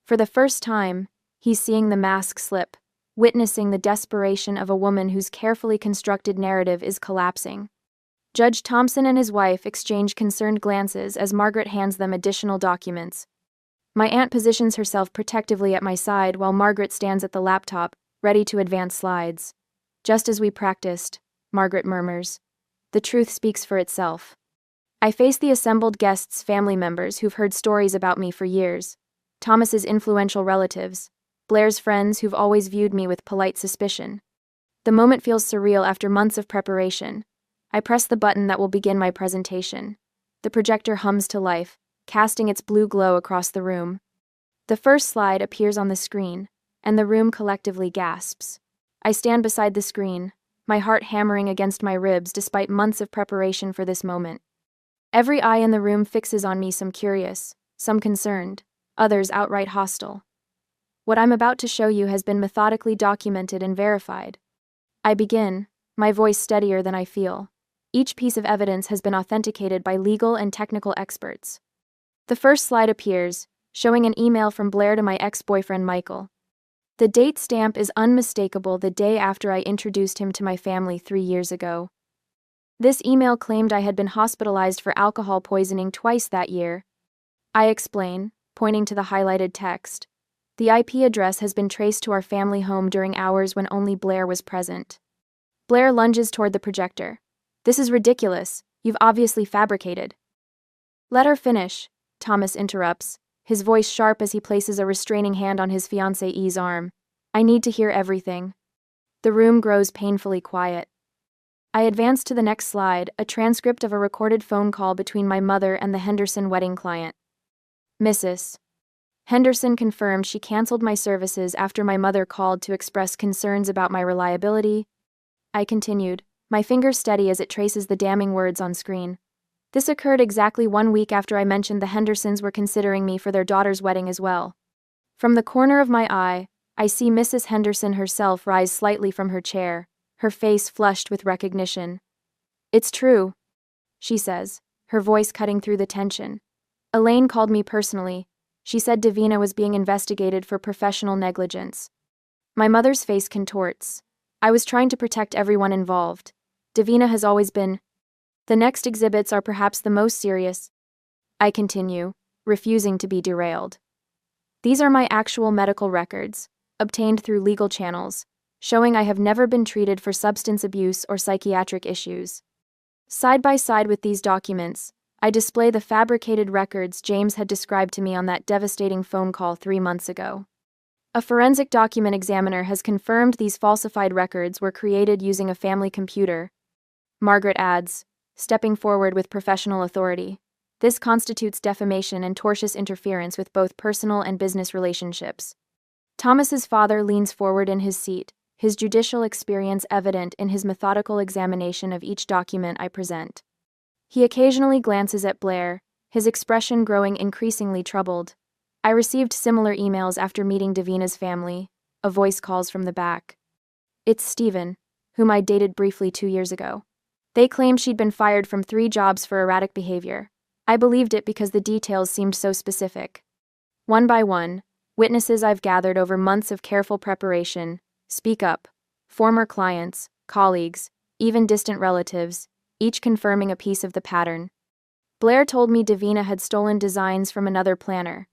For the first time, he's seeing the mask slip, witnessing the desperation of a woman whose carefully constructed narrative is collapsing. Judge Thompson and his wife exchange concerned glances as Margaret hands them additional documents. My aunt positions herself protectively at my side while Margaret stands at the laptop, ready to advance slides. Just as we practiced, Margaret murmurs. The truth speaks for itself. I face the assembled guests' family members who've heard stories about me for years. Thomas's influential relatives, Blair's friends who've always viewed me with polite suspicion. The moment feels surreal after months of preparation. I press the button that will begin my presentation. The projector hums to life, casting its blue glow across the room. The first slide appears on the screen, and the room collectively gasps. I stand beside the screen, my heart hammering against my ribs despite months of preparation for this moment. Every eye in the room fixes on me, some curious, some concerned, others outright hostile. What I'm about to show you has been methodically documented and verified. I begin, my voice steadier than I feel. Each piece of evidence has been authenticated by legal and technical experts. The first slide appears, showing an email from Blair to my ex-boyfriend Michael. The date stamp is unmistakable, the day after I introduced him to my family 3 years ago. This email claimed I had been hospitalized for alcohol poisoning twice that year. I explain, pointing to the highlighted text. The IP address has been traced to our family home during hours when only Blair was present. Blair lunges toward the projector. This is ridiculous. You've obviously fabricated. Let her finish, Thomas interrupts, his voice sharp as he places a restraining hand on his fiancée's arm. I need to hear everything. The room grows painfully quiet. I advance to the next slide, a transcript of a recorded phone call between my mother and the Henderson wedding client. Mrs. Henderson confirmed she canceled my services after my mother called to express concerns about my reliability. I continued, my fingers steady as it traces the damning words on screen. This occurred exactly 1 week after I mentioned the Hendersons were considering me for their daughter's wedding as well. From the corner of my eye, I see Mrs. Henderson herself rise slightly from her chair, her face flushed with recognition. It's true, she says, her voice cutting through the tension. Elaine called me personally. She said Davina was being investigated for professional negligence. My mother's face contorts. I was trying to protect everyone involved. Davina has always been. The next exhibits are perhaps the most serious. I continue, refusing to be derailed. These are my actual medical records, obtained through legal channels, showing I have never been treated for substance abuse or psychiatric issues. Side by side with these documents, I display the fabricated records James had described to me on that devastating phone call 3 months ago. A forensic document examiner has confirmed these falsified records were created using a family computer. Margaret adds, stepping forward with professional authority. This constitutes defamation and tortious interference with both personal and business relationships. Thomas's father leans forward in his seat, his judicial experience evident in his methodical examination of each document I present. He occasionally glances at Blair, his expression growing increasingly troubled. I received similar emails after meeting Davina's family. A voice calls from the back. It's Stephen, whom I dated briefly 2 years ago. They claim she'd been fired from 3 jobs for erratic behavior. I believed it because the details seemed so specific. One by one, witnesses I've gathered over months of careful preparation speak up. Former clients, colleagues, even distant relatives, each confirming a piece of the pattern. Blair told me Davina had stolen designs from another planner.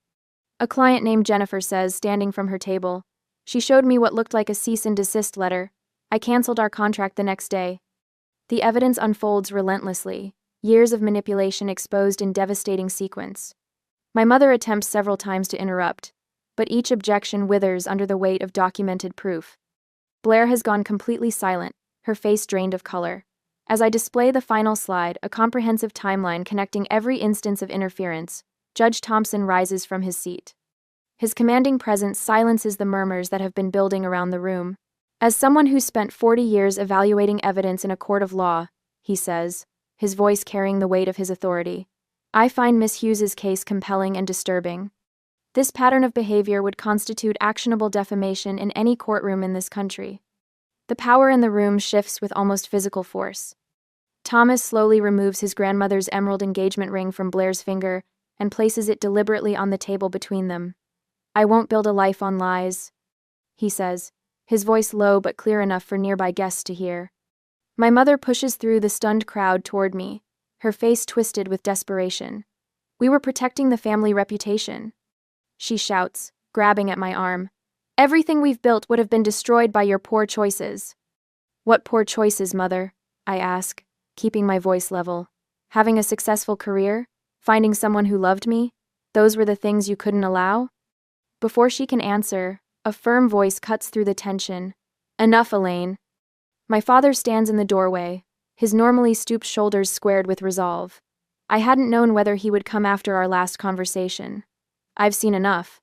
A client named Jennifer says, standing from her table, she showed me what looked like a cease and desist letter. I canceled our contract the next day. The evidence unfolds relentlessly, years of manipulation exposed in devastating sequence. My mother attempts several times to interrupt, but each objection withers under the weight of documented proof. Blair has gone completely silent, her face drained of color. As I display the final slide, a comprehensive timeline connecting every instance of interference, Judge Thompson rises from his seat. His commanding presence silences the murmurs that have been building around the room. As someone who spent 40 years evaluating evidence in a court of law, he says, his voice carrying the weight of his authority, I find Miss Hughes's case compelling and disturbing. This pattern of behavior would constitute actionable defamation in any courtroom in this country. The power in the room shifts with almost physical force. Thomas slowly removes his grandmother's emerald engagement ring from Blair's finger and places it deliberately on the table between them. I won't build a life on lies, he says, his voice low but clear enough for nearby guests to hear. My mother pushes through the stunned crowd toward me, her face twisted with desperation. We were protecting the family reputation, she shouts, grabbing at my arm. Everything we've built would have been destroyed by your poor choices. What poor choices, Mother? I ask, keeping my voice level. Having a successful career? Finding someone who loved me? Those were the things you couldn't allow? Before she can answer, a firm voice cuts through the tension. Enough, Elaine. My father stands in the doorway, his normally stooped shoulders squared with resolve. I hadn't known whether he would come after our last conversation. I've seen enough,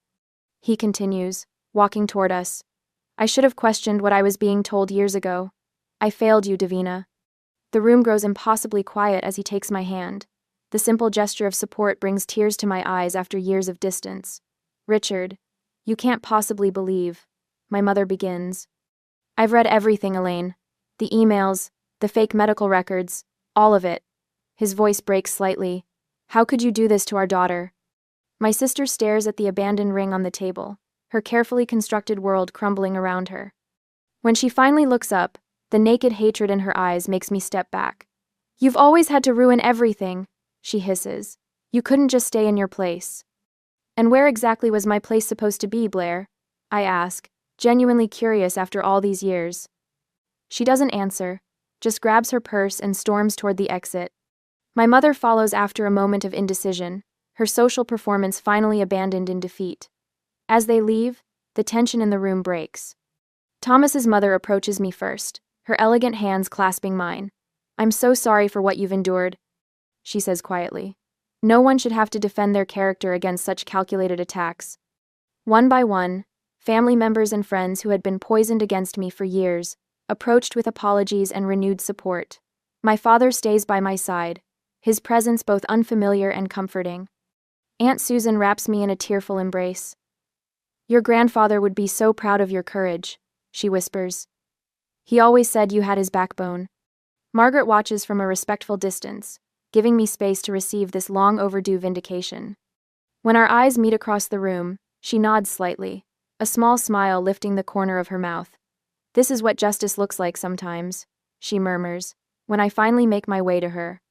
he continues, walking toward us. I should have questioned what I was being told years ago. I failed you, Davina. The room grows impossibly quiet as he takes my hand. The simple gesture of support brings tears to my eyes after years of distance. Richard, you can't possibly believe. My mother begins. I've read everything, Elaine. The emails, the fake medical records, all of it. His voice breaks slightly. How could you do this to our daughter? My sister stares at the abandoned ring on the table, her carefully constructed world crumbling around her. When she finally looks up, the naked hatred in her eyes makes me step back. You've always had to ruin everything, she hisses. You couldn't just stay in your place. And where exactly was my place supposed to be, Blair? I ask, genuinely curious after all these years. She doesn't answer, just grabs her purse and storms toward the exit. My mother follows after a moment of indecision, her social performance finally abandoned in defeat. As they leave, the tension in the room breaks. Thomas's mother approaches me first, her elegant hands clasping mine. I'm so sorry for what you've endured, she says quietly. No one should have to defend their character against such calculated attacks. One by one, family members and friends who had been poisoned against me for years, approached with apologies and renewed support. My father stays by my side, his presence both unfamiliar and comforting. Aunt Susan wraps me in a tearful embrace. Your grandfather would be so proud of your courage, she whispers. He always said you had his backbone. Margaret watches from a respectful distance, giving me space to receive this long overdue vindication. When our eyes meet across the room, she nods slightly, a small smile lifting the corner of her mouth. This is what justice looks like sometimes, she murmurs, when I finally make my way to her.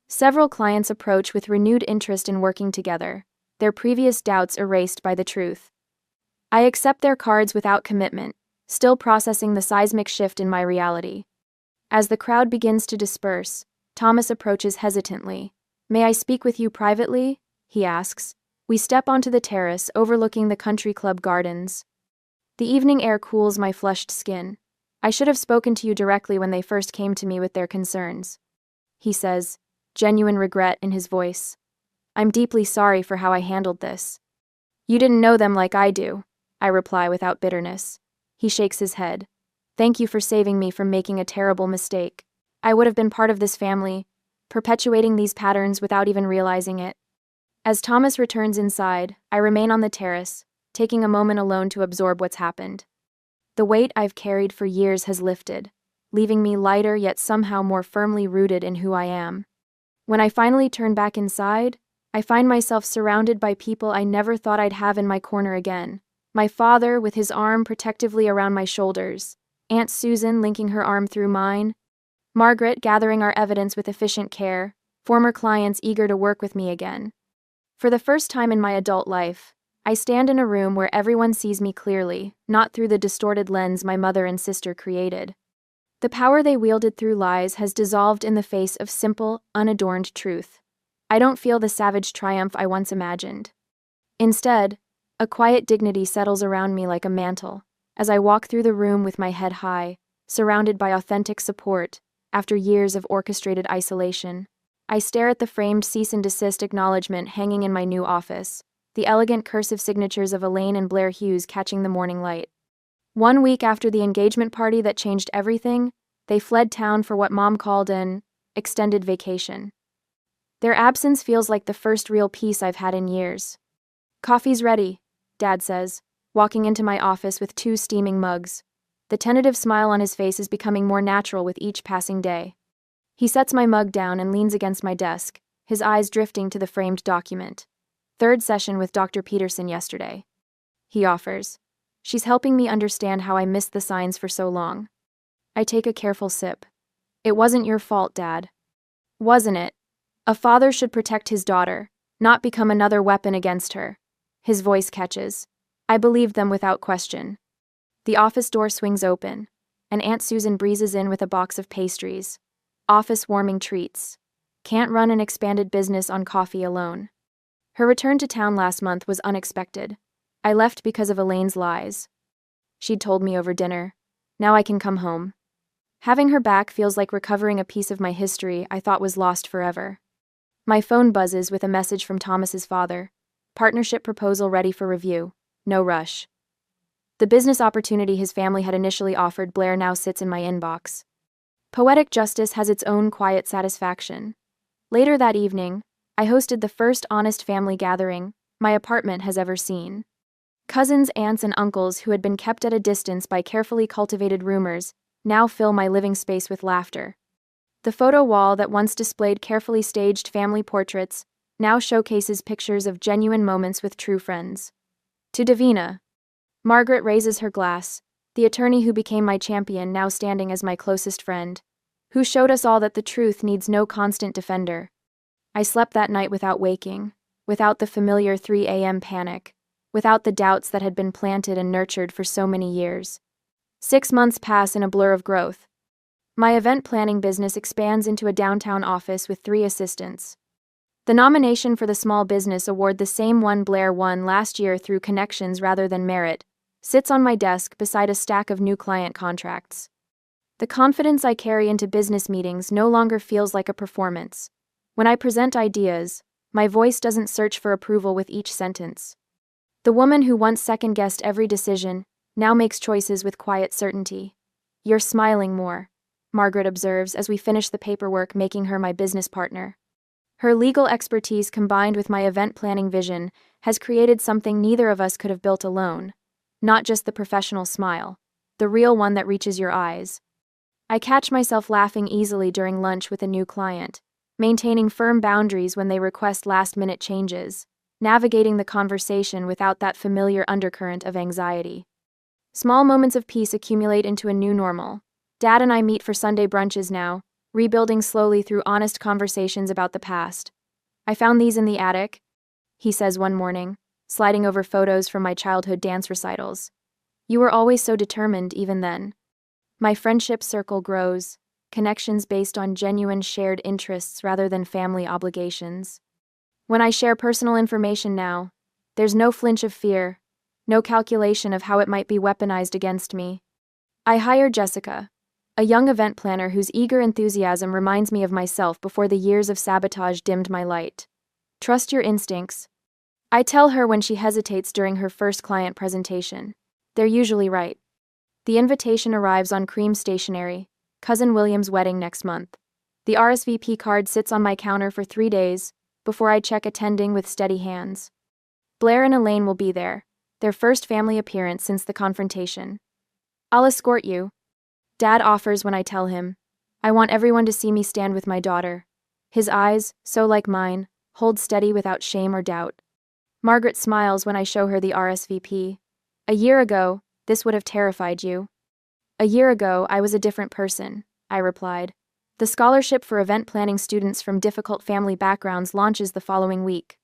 Several clients approach with renewed interest in working together, their previous doubts erased by the truth. I accept their cards without commitment, still processing the seismic shift in my reality. As the crowd begins to disperse, Thomas approaches hesitantly. May I speak with you privately? He asks. We step onto the terrace overlooking the country club gardens. The evening air cools my flushed skin. I should have spoken to you directly when they first came to me with their concerns, he says, genuine regret in his voice. I'm deeply sorry for how I handled this. You didn't know them like I do, I reply without bitterness. He shakes his head. Thank you for saving me from making a terrible mistake. I would have been part of this family, perpetuating these patterns without even realizing it. As Thomas returns inside, I remain on the terrace, taking a moment alone to absorb what's happened. The weight I've carried for years has lifted, leaving me lighter yet somehow more firmly rooted in who I am. When I finally turn back inside, I find myself surrounded by people I never thought I'd have in my corner again. My father with his arm protectively around my shoulders, Aunt Susan linking her arm through mine, Margaret gathering our evidence with efficient care, former clients eager to work with me again. For the first time in my adult life, I stand in a room where everyone sees me clearly, not through the distorted lens my mother and sister created. The power they wielded through lies has dissolved in the face of simple, unadorned truth. I don't feel the savage triumph I once imagined. Instead, a quiet dignity settles around me like a mantle, as I walk through the room with my head high, surrounded by authentic support, after years of orchestrated isolation. I stare at the framed cease and desist acknowledgement hanging in my new office, the elegant cursive signatures of Elaine and Blair Hughes catching the morning light. 1 week after the engagement party that changed everything, they fled town for what Mom called an extended vacation. Their absence feels like the first real peace I've had in years. Coffee's ready, Dad says, walking into my office with 2 steaming mugs. The tentative smile on his face is becoming more natural with each passing day. He sets my mug down and leans against my desk, his eyes drifting to the framed document. 3rd session with Dr. Peterson yesterday, he offers. She's helping me understand how I missed the signs for so long. I take a careful sip. It wasn't your fault, Dad. Wasn't it? A father should protect his daughter, not become another weapon against her. His voice catches. I believed them without question. The office door swings open, and Aunt Susan breezes in with a box of pastries. Office-warming treats. Can't run an expanded business on coffee alone. Her return to town last month was unexpected. I left because of Elaine's lies. She'd told me over dinner. Now I can come home. Having her back feels like recovering a piece of my history I thought was lost forever. My phone buzzes with a message from Thomas's father. Partnership proposal ready for review. No rush. The business opportunity his family had initially offered Blair now sits in my inbox. Poetic justice has its own quiet satisfaction. Later that evening, I hosted the first honest family gathering my apartment has ever seen. Cousins, aunts, and uncles who had been kept at a distance by carefully cultivated rumors now fill my living space with laughter. The photo wall that once displayed carefully staged family portraits now showcases pictures of genuine moments with true friends. To Davina. Margaret raises her glass, the attorney who became my champion now standing as my closest friend, who showed us all that the truth needs no constant defender. I slept that night without waking, without the familiar 3 a.m. panic, without the doubts that had been planted and nurtured for so many years. 6 months pass in a blur of growth. My event planning business expands into a downtown office with 3 assistants. The nomination for the Small Business Award, the same one Blair won last year through connections rather than merit, sits on my desk beside a stack of new client contracts. The confidence I carry into business meetings no longer feels like a performance. When I present ideas, my voice doesn't search for approval with each sentence. The woman who once second-guessed every decision now makes choices with quiet certainty. "You're smiling more," Margaret observes as we finish the paperwork, making her my business partner. Her legal expertise combined with my event planning vision has created something neither of us could have built alone. Not just the professional smile, the real one that reaches your eyes. I catch myself laughing easily during lunch with a new client, maintaining firm boundaries when they request last-minute changes, navigating the conversation without that familiar undercurrent of anxiety. Small moments of peace accumulate into a new normal. Dad and I meet for Sunday brunches now, rebuilding slowly through honest conversations about the past. "I found these in the attic," he says one morning, sliding over photos from my childhood dance recitals. "You were always so determined even then." My friendship circle grows, connections based on genuine shared interests rather than family obligations. When I share personal information now, there's no flinch of fear, no calculation of how it might be weaponized against me. I hire Jessica, a young event planner whose eager enthusiasm reminds me of myself before the years of sabotage dimmed my light. "Trust your instincts," I tell her when she hesitates during her first client presentation. They're usually right. The invitation arrives on cream stationery, Cousin William's wedding next month. The RSVP card sits on my counter for 3 days, before I check attending with steady hands. Blair and Elaine will be there, their first family appearance since the confrontation. "I'll escort you," Dad offers when I tell him. I want everyone to see me stand with my daughter. His eyes, so like mine, hold steady without shame or doubt. Margaret smiles when I show her the RSVP. "A year ago, this would have terrified you." "A year ago, I was a different person," I replied. The scholarship for event planning students from difficult family backgrounds launches the following week.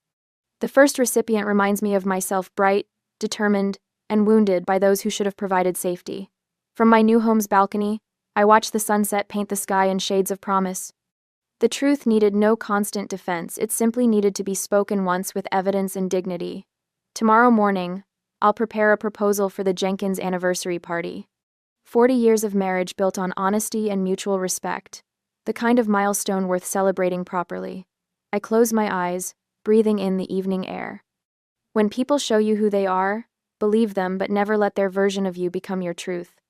The first recipient reminds me of myself, bright, determined, and wounded by those who should have provided safety. From my new home's balcony, I watch the sunset paint the sky in shades of promise. The truth needed no constant defense, it simply needed to be spoken once with evidence and dignity. Tomorrow morning, I'll prepare a proposal for the Jenkins anniversary party. 40 years of marriage built on honesty and mutual respect. The kind of milestone worth celebrating properly. I close my eyes, breathing in the evening air. When people show you who they are, believe them but never let their version of you become your truth.